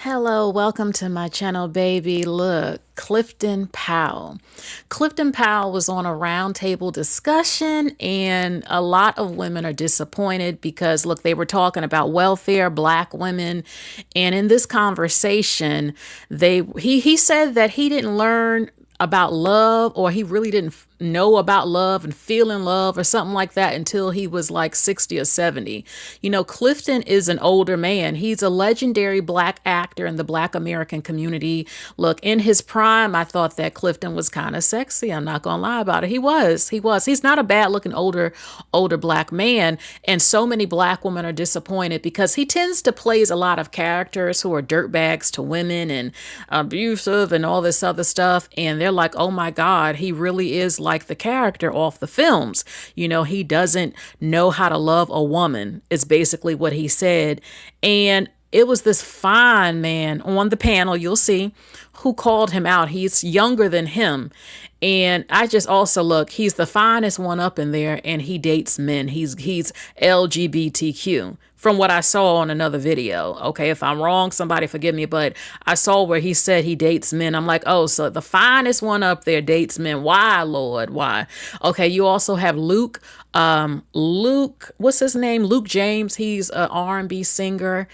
Hello, welcome to my channel, baby. Look, Clifton Powell. Clifton Powell was on a roundtable discussion, and a lot of women are disappointed because, look, they were talking about welfare, black women, and in this conversation, he said that he didn't learn about love, or he really didn't know about love and feel in love or something like that until he was like 60 or 70. You know, Clifton is an older man. He's a legendary black actor in the black American community. Look, in his prime, I thought that Clifton was kind of sexy. I'm not gonna lie about it. He was. He's not a bad looking older black man. And so many black women are disappointed because he tends to plays a lot of characters who are dirtbags to women and abusive and all this other stuff. And they're like, oh my God, he really is like the character off the films. You know, he doesn't know how to love a woman, is basically what he said. And it was this fine man on the panel, you'll see, who called him out. He's younger than him. And I just also look, he's the finest one up in there, and he dates men. He's LGBTQ from what I saw on another video. Okay, if I'm wrong, somebody forgive me, but I saw where he said he dates men. I'm like, oh, so the finest one up there dates men. Why, Lord? Why? Okay, you also have Luke, what's his name? Luke James. He's an R&B singer.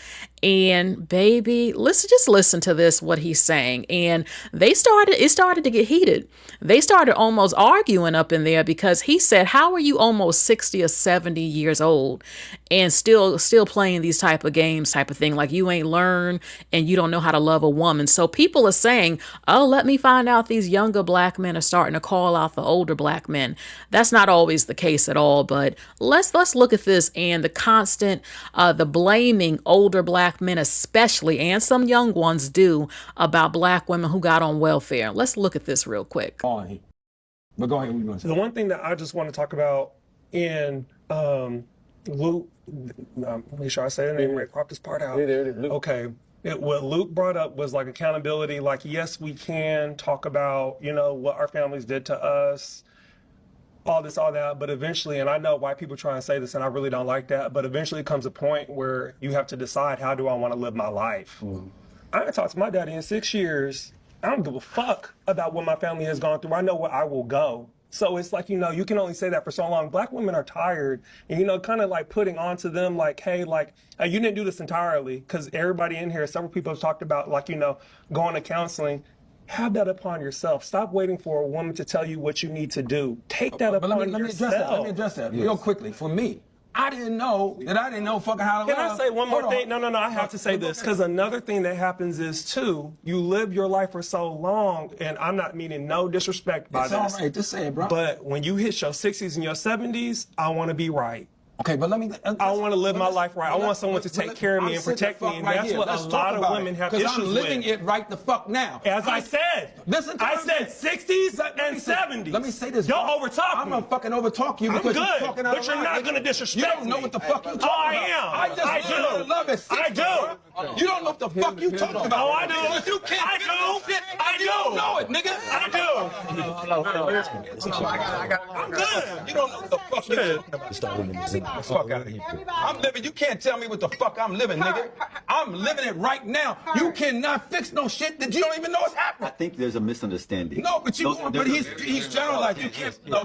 And baby, just listen to this, what he's saying. And it started to get heated. They started almost arguing up in there because he said, how are you almost 60 or 70 years old and still playing these type of games, type of thing? Like, you ain't learned and you don't know how to love a woman. So people are saying, oh, let me find out these younger black men are starting to call out the older black men. That's not always the case at all. But let's look at this and the constant, the blaming older black men especially, and some young ones do, about black women who got on welfare. Let's look at this real quick. But go ahead. What you want to say? The one thing that I just want to talk about in Luke, make sure I say the name right. Crop this part out. Okay. What Luke brought up was like accountability. Like, yes, we can talk about, you know, what our families did to us, all this, all that, but eventually, and I know why people try and say this, and I really don't like that, but eventually comes a point where you have to decide, how do I want to live my life? I haven't talked to my daddy in 6 years. I don't give a fuck about what my family has gone through. I know where I will go. So it's like, you know, you can only say that for so long. Black women are tired, and, you know, kind of like putting onto them like, hey, you didn't do this entirely, because everybody in here, several people have talked about, like, you know, going to counseling. Have that upon yourself. Stop waiting for a woman to tell you what you need to do. Take that upon yourself. Let me address that real quickly. For me, I didn't know fucking how to Can I say one more thing? No, I have to say this, because another thing that happens is, too, you live your life for so long, and I'm not meaning no disrespect by this. It's all right, just say it, bro. But when you hit your 60s and your 70s, I want to be right. Okay, but let me... I want to live my life right. I want someone to take care of me and protect me, and that's what a lot of women have issues with. Because I'm living it right the fuck now. As I said, I said 60s and 70s. Let me say this. Y'all overtalk me. I'm going to fucking overtalk you because you're talking out of line. But you're not going to disrespect me. You don't know what the fuck you talking about. Oh, I am. I do. Love it. I do. You don't know what the fuck you talking about. Oh, I do. You can't. I do. I do. You don't know it, nigga. I do. I'm good. You don't know what the fuck you're talking about. Get the fuck out of here. I'm living. You can't tell me what the fuck I'm living, nigga. I'm living it right now. You cannot fix no shit that you don't even know is happening. I think there's a misunderstanding. No, but he's generalized. You can't. No,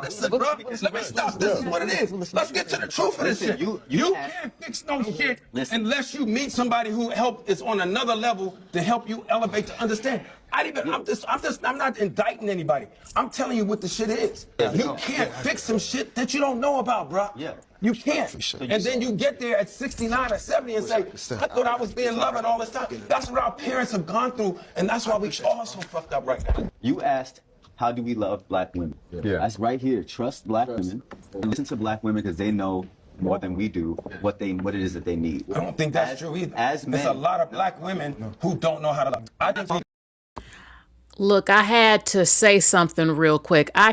listen, bro. Let me stop. This is what it is. Let's get to the truth of this shit. You can't fix no shit unless you meet somebody who is on another level to help you elevate to understand. I'm not indicting anybody. I'm telling you what the shit is. You can't fix some shit that you don't know about, bro. Yeah. You can't. And then you get there at 69 or 70 and say, I thought I was being loved all this time. That's what our parents have gone through, and that's why we all so fucked up right now. You asked, how do we love black women? Yeah. That's right here. Trust black women. And listen to black women because they know more than we do what it is that they need. I don't think that's true either. There's a lot of black women who don't know how to love. I think. Look, I had to say something real quick. I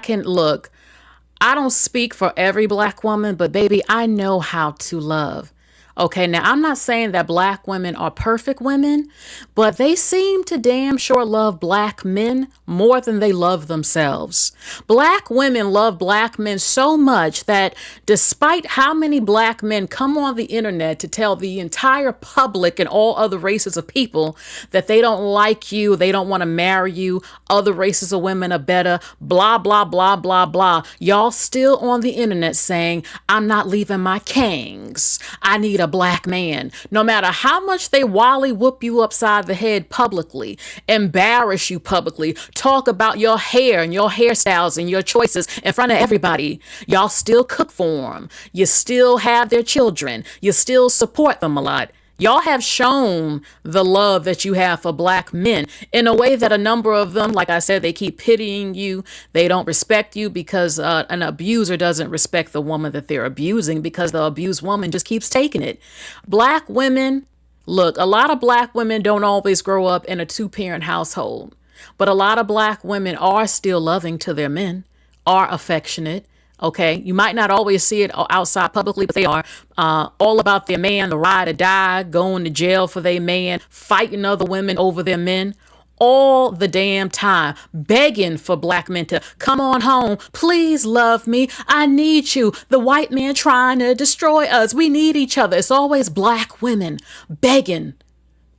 don't speak for every black woman, but baby, I know how to love. Okay, now I'm not saying that black women are perfect women, but they seem to damn sure love black men more than they love themselves. Black women love black men so much that despite how many black men come on the internet to tell the entire public and all other races of people that they don't like you, they don't want to marry you, other races of women are better, blah, blah, blah, blah, blah, y'all still on the internet saying, I'm not leaving my kings. I need a black man. No matter how much they wally whoop you upside the head publicly, embarrass you publicly, talk about your hair and your hairstyles and your choices in front of everybody, y'all still cook for them. You still have their children. You still support them a lot. Y'all have shown the love that you have for black men in a way that a number of them, like I said, they keep pitying you. They don't respect you because an abuser doesn't respect the woman that they're abusing because the abused woman just keeps taking it. Black women, look, a lot of black women don't always grow up in a two-parent household, but a lot of black women are still loving to their men, are affectionate. Okay, you might not always see it outside publicly, but they are all about their man, the ride or die, going to jail for their man, fighting other women over their men, all the damn time, begging for black men to come on home. Please love me. I need you. The white man trying to destroy us. We need each other. It's always black women begging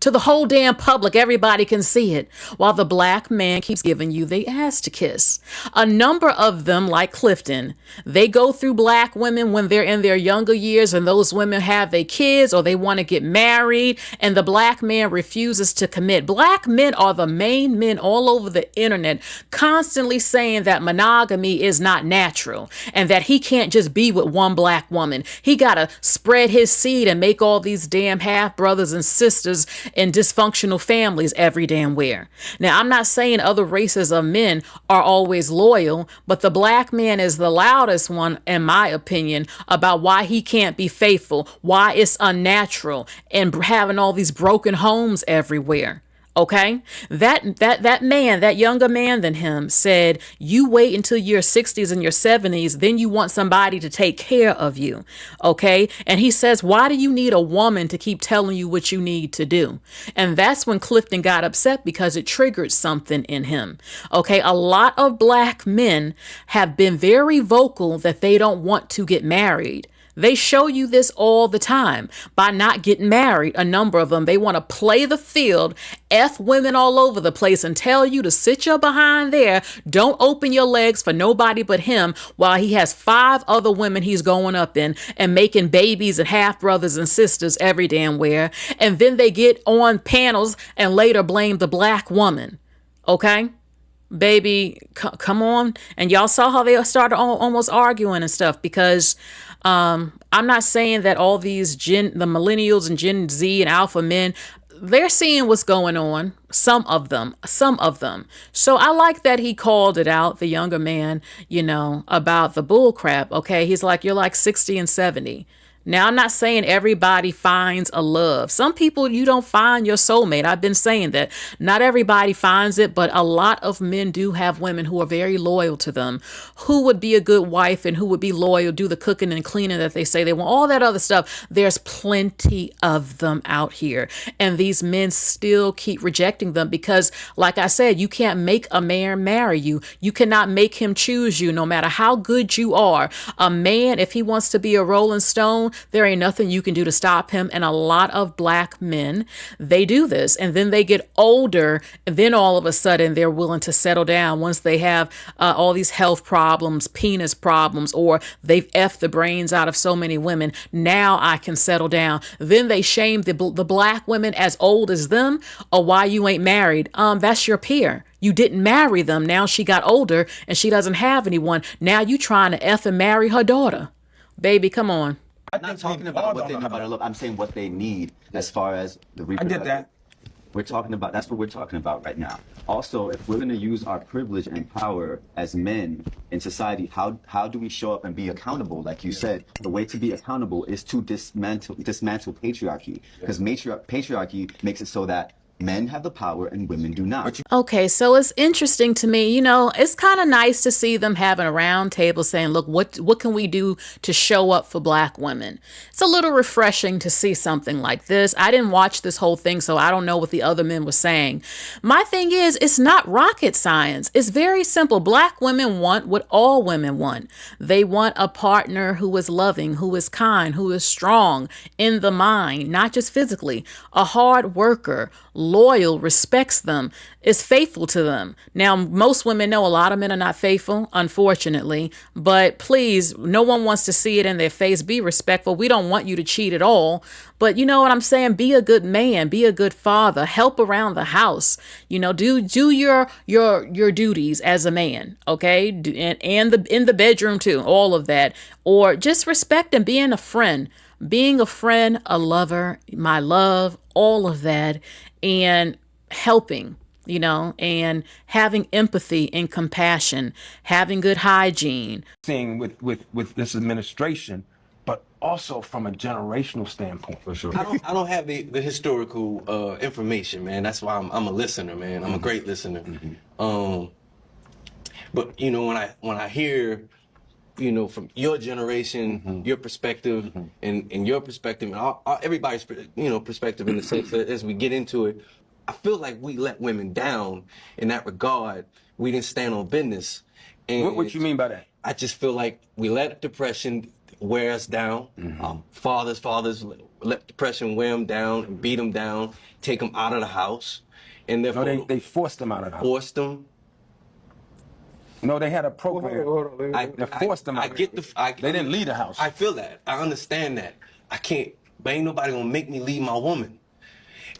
to the whole damn public. Everybody can see it, while the black man keeps giving you the ass to kiss. A number of them, like Clifton, they go through black women when they're in their younger years and those women have their kids or they want to get married and the black man refuses to commit. Black men are the main men all over the internet constantly saying that monogamy is not natural and that he can't just be with one black woman. He got to spread his seed and make all these damn half brothers and sisters in dysfunctional families every damn where. Now, I'm not saying other races of men are always loyal, but the black man is the loudest one, in my opinion, about why he can't be faithful, why it's unnatural, and having all these broken homes everywhere. Okay, that man, that younger man than him said, you wait until your 60s and your 70s, then you want somebody to take care of you. Okay. And he says, why do you need a woman to keep telling you what you need to do? And that's when Clifton got upset because it triggered something in him. Okay. A lot of black men have been very vocal that they don't want to get married. They show you this all the time by not getting married. A number of them, they want to play the field, F women all over the place and tell you to sit your behind there. Don't open your legs for nobody but him while he has 5 other women he's going up in and making babies and half brothers and sisters every damn where. And then they get on panels and later blame the black woman. Okay? Baby, come on. And y'all saw how they started almost arguing and stuff because I'm not saying that all these the millennials and Gen Z and alpha men, they're seeing what's going on. Some of them. So I like that he called it out, the younger man, about the bull crap. Okay. He's like, you're like 60 and 70. Now, I'm not saying everybody finds a love. Some people, you don't find your soulmate. I've been saying that. Not everybody finds it, but a lot of men do have women who are very loyal to them, who would be a good wife and who would be loyal, do the cooking and cleaning that they say they want, all that other stuff. There's plenty of them out here. And these men still keep rejecting them because, like I said, you can't make a man marry you. You cannot make him choose you no matter how good you are. A man, if he wants to be a Rolling Stone, there ain't nothing you can do to stop him. And a lot of black men, they do this. And then they get older. And then all of a sudden they're willing to settle down once they have all these health problems, penis problems, or they've effed the brains out of so many women. Now I can settle down. Then they shame the black women as old as them or why you ain't married. That's your peer. You didn't marry them. Now she got older and she doesn't have anyone. Now you trying to F and marry her daughter. Baby, come on. I'm not talking about what they need about love. I'm saying what they need as far as the reproductive. I get that. We're talking about, that's what we're talking about right now. Also, if we're going to use our privilege and power as men in society, how do we show up and be accountable? Like you said, the way to be accountable is to dismantle patriarchy, because patriarchy makes it so that Men have the power and women do not. Okay, so it's interesting to me. It's kind of nice to see them having a round table saying, look, what can we do to show up for Black women? It's a little refreshing to see something like this. I didn't watch this whole thing, so I don't know what the other men were saying. My thing is, it's not rocket science. It's very simple. Black women want what all women want. They want a partner who is loving, who is kind, who is strong in the mind, not just physically, a hard worker, loyal, respects them, is faithful to them. Now, most women know a lot of men are not faithful, unfortunately, but please, no one wants to see it in their face. Be respectful. We don't want you to cheat at all. But you know what I'm saying? Be a good man, be a good father, help around the house, do your duties as a man, okay? And in the bedroom too, all of that. Or just respect and being a friend, a lover, my love, all of that, and helping, and having empathy and compassion, having good hygiene. Seeing with this administration, but also from a generational standpoint. For sure. I don't have the historical information, man. That's why I'm a listener, man. I'm a great listener. But when I hear, from your generation, your perspective, and your perspective, and everybody's perspective in the sense that as we get into it, I feel like we let women down in that regard. We didn't stand on business. And What you mean by that? I just feel like we let depression wear us down. Fathers let depression wear them down and beat them down, take them out of the house, and therefore they forced them out of the house. Forced them. No, they had a program. They forced them out. They didn't leave the house. I feel that. I understand that. I can't. But ain't nobody gonna make me leave my woman.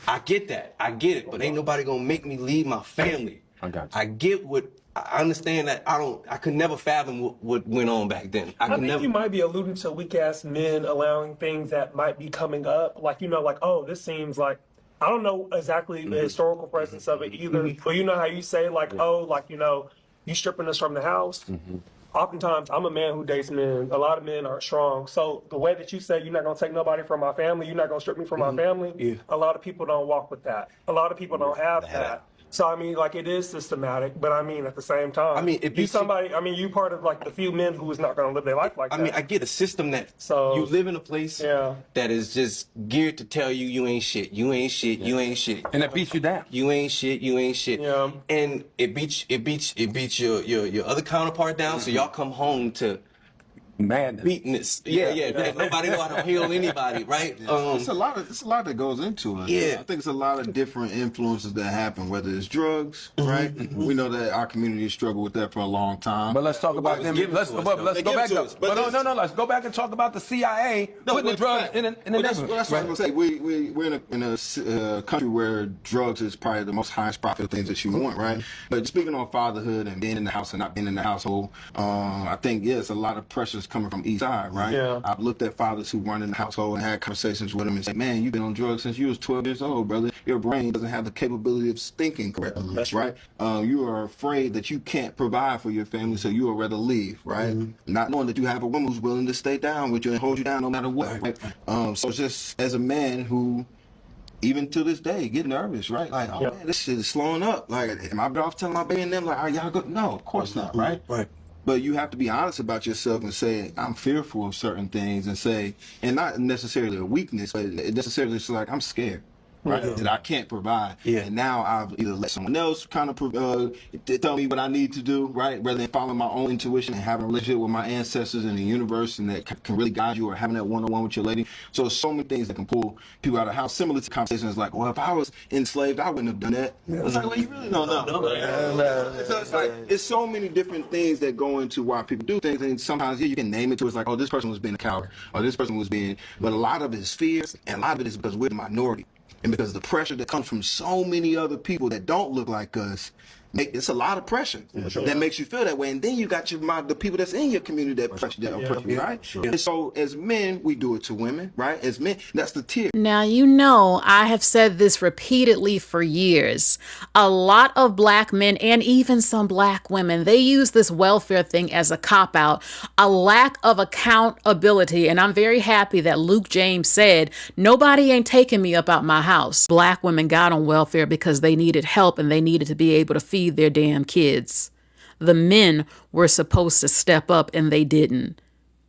I get that. I get it. But ain't nobody gonna make me leave my family. I got you. I get what. I understand that. I could never fathom what went on back then. I think you might be alluding to weak ass men allowing things that might be coming up, oh, this seems like. I don't know exactly the historical presence of it either, but you know how you say you stripping us from the house. Oftentimes, I'm a man who dates men. A lot of men aren't strong. So the way that you say you're not going to take nobody from my family, you're not going to strip me from my family, a lot of people don't walk with that. A lot of people don't have that. So, it is systematic, but at the same time, you part of the few men who is not going to live their life like that. I get a system that you live in a place that is just geared to tell you you ain't shit, you ain't shit, you ain't shit. And it beats you down. You ain't shit, you ain't shit. Yeah. And it beats your other counterpart down, so y'all come home to madness. Beatness. Yeah. Nobody know how to heal anybody, right? It's a lot that goes into it. Yeah. I think it's a lot of different influences that happen, whether it's drugs, right? We know that our community struggled with that for a long time. But let's talk about them. Let's go back. Let's go back and talk about the CIA putting the drugs in the neighborhood. That's what I was going to say. We're in a country where drugs is probably the most highest profit things that you want, right? But speaking on fatherhood and being in the house and not being in the household, I think, it's a lot of pressures coming from each side, right? Yeah. I've looked at fathers who run in the household and had conversations with them and say, man, you've been on drugs since you was 12 years old, brother. Your brain doesn't have the capability of thinking correctly, right? You are afraid that you can't provide for your family, so you would rather leave, right? Not knowing that you have a woman who's willing to stay down with you and hold you down no matter what, right? So just as a man who, even to this day, get nervous, right? Man, this shit is slowing up. Am I better off telling my baby and them, are y'all good? No, of course not, right? Right. But you have to be honest about yourself and say, I'm fearful of certain things, and not necessarily a weakness, but necessarily it's I'm scared. Right, that I can't provide, and now I've either let someone else kind of tell me what I need to do, right, rather than following my own intuition and having a relationship with my ancestors in the universe, and that can really guide you, or having that one-on-one with your lady. So there's so many things that can pull people out of the house. Similar to conversations well, if I was enslaved, I wouldn't have done that. It's well, you really don't know. So it's so many different things that go into why people do things, and sometimes you can name it to it's oh, this person was being a coward, or this person was being, but a lot of it is fears, and a lot of it is because we're the minority. And because the pressure that comes from so many other people that don't look like us, It's a lot of pressure that makes you feel that way, and then you got the people that's in your community that pressure, right? Sure. And so as men, we do it to women, right? As men, that's the tier. Now, you know, I have said this repeatedly for years. A lot of black men and even some black women, they use this welfare thing as a cop-out, a lack of accountability. And I'm very happy that Luke James said, nobody ain't taking me up out my house. Black women got on welfare because they needed help and they needed to be able to feed their damn kids. The men were supposed to step up and they didn't.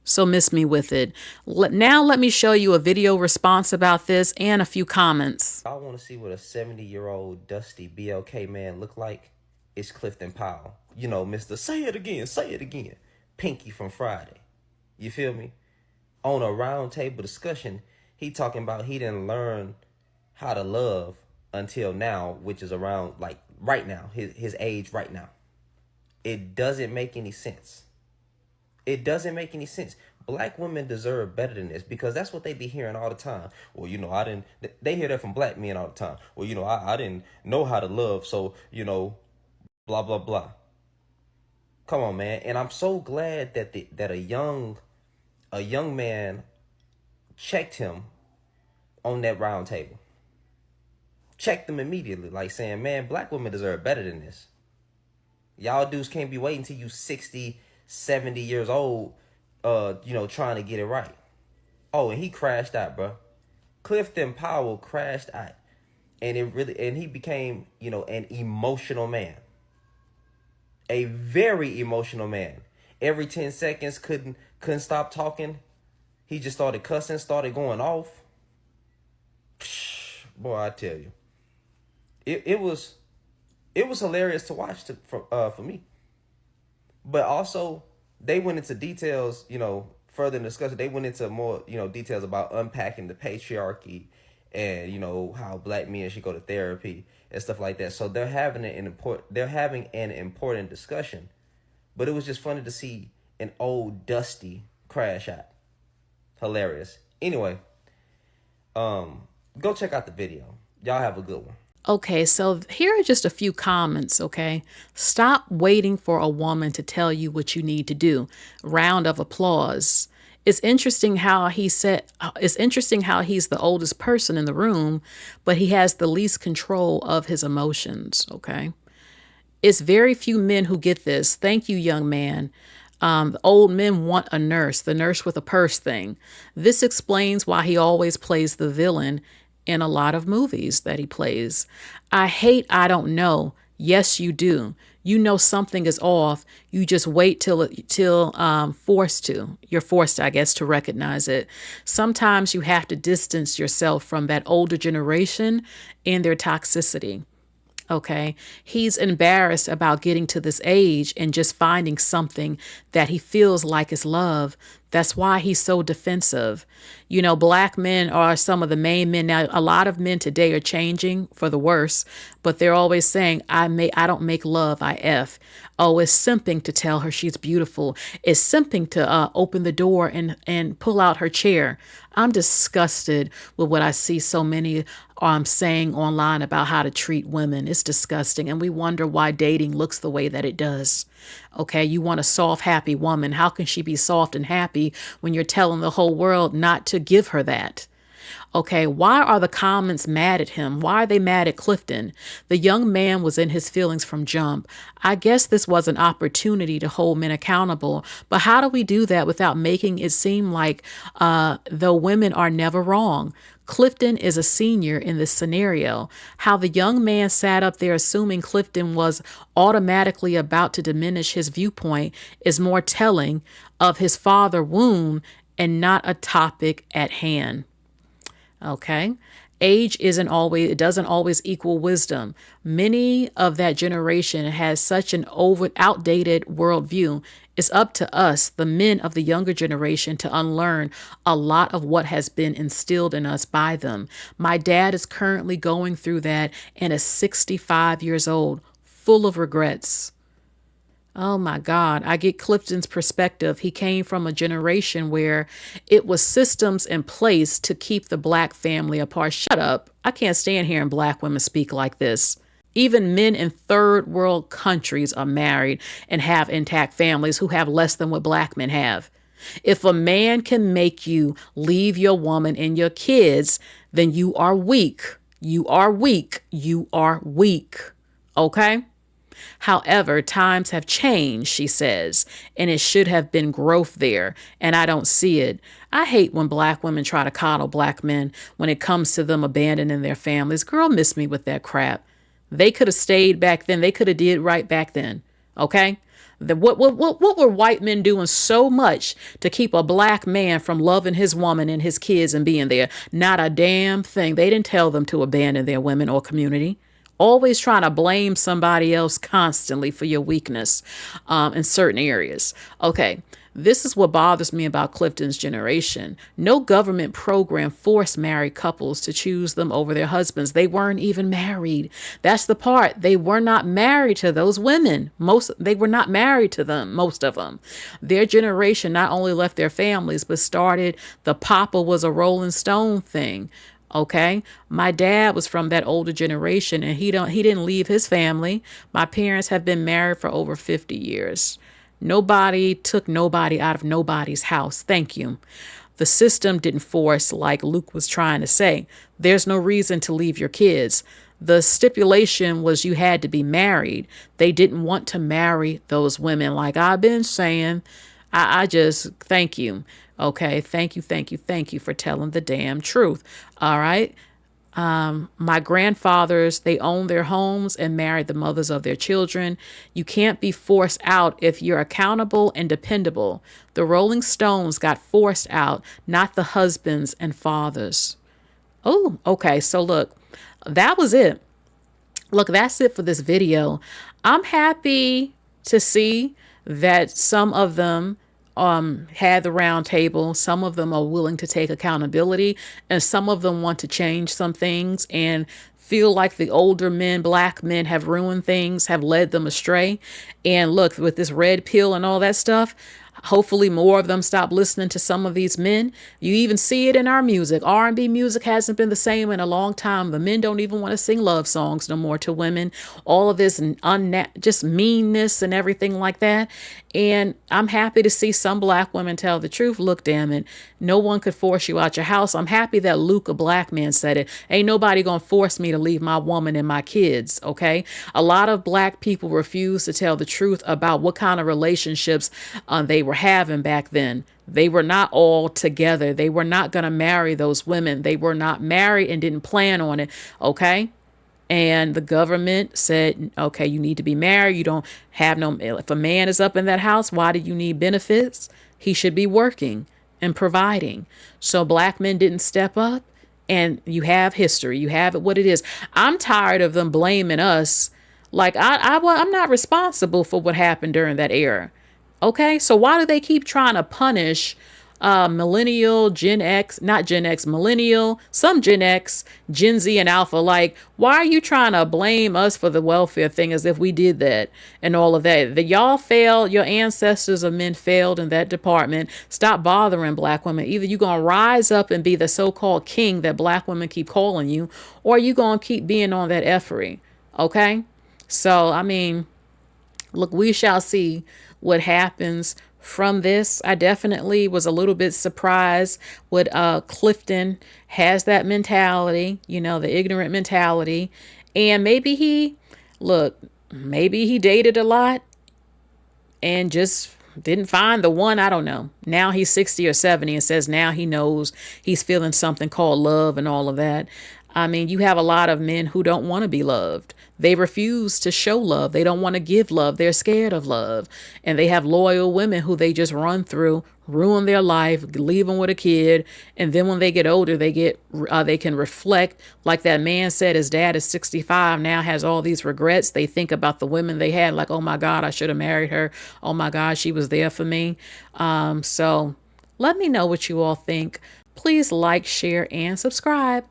So miss me with it. Now let me show you a video response about this and a few comments. I want to see what a 70-year-old dusty BLK man look like. It's Clifton Powell. You know, Mr. Say it again. Pinky from Friday. You feel me? On a round table discussion, he talking about he didn't learn how to love until now, which is around like right now, his age right now. It doesn't make any sense. It doesn't make any sense. Black women deserve better than this because that's what they be hearing all the time. Well, you know, they hear that from black men all the time. Well, you know, I didn't know how to love, so, you know, blah, blah, blah. Come on, man. And I'm so glad that a young man checked him on that round table. Checked them immediately, like saying, man, black women deserve better than this. Y'all dudes can't be waiting till you 60, 70 years old, you know, trying to get it right. Oh, and he crashed out, bro. Clifton Powell crashed out. And he became, you know, an emotional man. A very emotional man. Every 10 seconds couldn't stop talking. He just started cussing, started going off. Boy, I tell you. It was hilarious to watch for me. But also, they went into details, you know, further in discussion. They went into more, you know, details about unpacking the patriarchy and, you know, how black men should go to therapy and stuff like that. So they're having an important discussion. But it was just funny to see an old dusty crash out. Hilarious. Anyway, go check out the video. Y'all have a good one. Okay, so here are just a few comments, okay? Stop waiting for a woman to tell you what you need to do. Round of applause. It's interesting how he's the oldest person in the room, but he has the least control of his emotions, okay? It's very few men who get this. Thank you, young man. The old men want a nurse, the nurse with a purse thing. This explains why he always plays the villain in a lot of movies that he plays. I hate I don't know. Yes, you do. You know something is off. You just wait till forced to. You're forced, I guess, to recognize it. Sometimes you have to distance yourself from that older generation and their toxicity. Okay, he's embarrassed about getting to this age and just finding something that he feels like is love. That's why he's so defensive. You know, black men are some of the main men. Now, a lot of men today are changing for the worse, but they're always saying, I don't make love, I F. Oh, it's simping to tell her she's beautiful. It's simping to open the door and pull out her chair. I'm disgusted with what I see so many saying online about how to treat women. It's disgusting. And we wonder why dating looks the way that it does. Okay, you want a soft, happy woman. How can she be soft and happy when you're telling the whole world not to give her that? Okay, why are the comments mad at him? Why are they mad at Clifton? The young man was in his feelings from jump. I guess this was an opportunity to hold men accountable, but how do we do that without making it seem like the women are never wrong? Clifton is a senior in this scenario. How the young man sat up there assuming Clifton was automatically about to diminish his viewpoint is more telling of his father wound and not a topic at hand. Okay. Age doesn't always equal wisdom. Many of that generation has such an outdated worldview. It's up to us, the men of the younger generation, to unlearn a lot of what has been instilled in us by them. My dad is currently going through that and is 65 years old, full of regrets. Oh my God, I get Clifton's perspective. He came from a generation where it was systems in place to keep the black family apart. Shut up. I can't stand hearing black women speak like this. Even men in third world countries are married and have intact families who have less than what black men have. If a man can make you leave your woman and your kids, then you are weak. You are weak. You are weak. Okay? However, times have changed, she says, and it should have been growth there, and I don't see it. I hate when black women try to coddle black men when it comes to them abandoning their families. Girl, miss me with that crap. They could have stayed back then. They could have did right back then. Okay? What were white men doing so much to keep a black man from loving his woman and his kids and being there? Not a damn thing. They didn't tell them to abandon their women or community. Always trying to blame somebody else constantly for your weakness in certain areas. Okay, this is what bothers me about Clifton's generation. No government program forced married couples to choose them over their husbands. They weren't even married. That's the part. They were not married to those women. They were not married to them, most of them. Their generation not only left their families, but started the Papa was a Rolling Stone thing. Okay, my dad was from that older generation, and he didn't leave his family. My parents have been married for over 50 years. Nobody took nobody out of nobody's house. Thank you. The system didn't force, like Luke was trying to say. There's no reason to leave your kids. The stipulation was you had to be married. They didn't want to marry those women. Like I've been saying, I just thank you. Okay, thank you for telling the damn truth. All right. My grandfathers, they owned their homes and married the mothers of their children. You can't be forced out if you're accountable and dependable. The Rolling Stones got forced out, not the husbands and fathers. Oh, okay. So look, that was it. Look, that's it for this video. I'm happy to see that some of them had the round table. Some of them are willing to take accountability, and some of them want to change some things and feel like the older men, black men, have ruined things, have led them astray. And look, with this red pill and all that stuff, hopefully more of them stop listening to some of these men. You even see it in our music. R&B music hasn't been the same in a long time. The men don't even want to sing love songs no more to women. All of this just meanness and everything like that. And I'm happy to see some black women tell the truth. Look, damn it, no one could force you out your house. I'm happy that Luke, a black man, said it. Ain't nobody gonna force me to leave my woman and my kids, okay? A lot of black people refuse to tell the truth about what kind of relationships they were having back then. They were not all together. They were not gonna marry those women. They were not married and didn't plan on it, okay? And the government said, okay, you need to be married. You don't have no, if a man is up in that house, why do you need benefits? He should be working and providing. So black men didn't step up, and you have history. You have it what it is. I'm tired of them blaming us. Like I'm not responsible for what happened during that era. Okay, so why do they keep trying to punish millennial, Gen X, not Gen X, millennial, some Gen X, Gen Z, and Alpha? Like, why are you trying to blame us for the welfare thing as if we did that and all of that? Y'all failed, your ancestors of men failed in that department. Stop bothering black women. Either you're going to rise up and be the so-called king that black women keep calling you, or you're going to keep being on that effery. Okay? So, I mean, look, we shall see what happens from this. I definitely was a little bit surprised with Clifton has that mentality, you know, the ignorant mentality. And maybe maybe he dated a lot and just didn't find the one. I don't know. Now he's 60 or 70 and says now he knows he's feeling something called love and all of that. I mean, you have a lot of men who don't want to be loved. They refuse to show love. They don't want to give love. They're scared of love. And they have loyal women who they just run through, ruin their life, leave them with a kid. And then when they get older, they can reflect. Like that man said, his dad is 65, now has all these regrets. They think about the women they had, like, oh my God, I should have married her. Oh my God, she was there for me. So let me know what you all think. Please like, share, and subscribe.